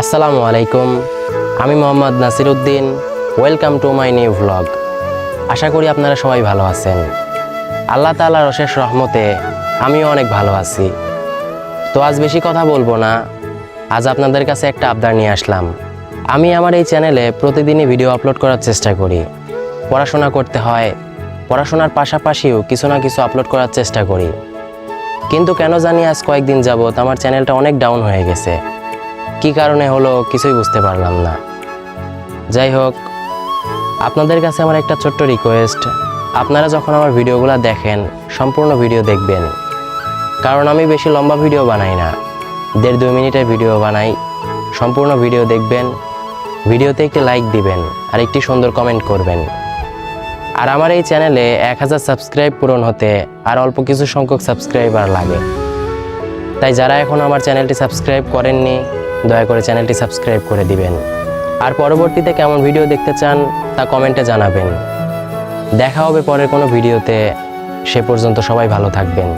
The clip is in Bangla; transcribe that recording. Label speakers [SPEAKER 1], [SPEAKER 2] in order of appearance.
[SPEAKER 1] আসসালামু আলাইকুম, আমি Mohammad Nasir Uddin. Welcome to my new vlog. আশা করি আপনারা সবাই ভালো আছেন। আল্লাহ তাআলার অশেষ রহমতে আমিও অনেক ভালো আছি। তো আজ বেশি কথা বলবো না, আজ আপনাদের কাছে একটা আবদার নিয়ে আসলাম। আমি আমার এই চ্যানেলে প্রতিদিনই ভিডিও আপলোড করার চেষ্টা করি। পড়াশোনা করতে হয়, পড়াশোনার পাশাপাশিও কিছু না কিছু আপলোড করার চেষ্টা করি, কিন্তু কেন জানি আজ কয়েকদিন যাবত আমার চ্যানেলটা অনেক ডাউন হয়ে গেছে। কী কারণে হলো কিছুই বুঝতে পারলাম না। যাই হোক, আপনাদের কাছে আমার একটা ছোট্ট রিকোয়েস্ট, আপনারা যখন আমার ভিডিওগুলো দেখেন সম্পূর্ণ ভিডিও দেখবেন, কারণ আমি বেশি লম্বা ভিডিও বানাই না, 1.5-2 মিনিটের ভিডিও বানাই। সম্পূর্ণ ভিডিও দেখবেন, ভিডিওতে একটি লাইক দিবেন আর একটি সুন্দর কমেন্ট করবেন। আর আমার এই চ্যানেলে 1000 সাবস্ক্রাইব পূরণ হতে আর অল্প কিছু সংখ্যক সাবস্ক্রাইবার লাগে। তাই যারা এখন আমার চ্যানেলটি সাবস্ক্রাইব করেননি, দয়া করে চ্যানেলটি সাবস্ক্রাইব করে দিবেন। আর পরবর্তীতে কেমন ভিডিও দেখতে চান তা কমেন্টে জানাবেন। দেখা হবে পরের কোনো ভিডিওতে। সে পর্যন্ত সবাই ভালো থাকবেন।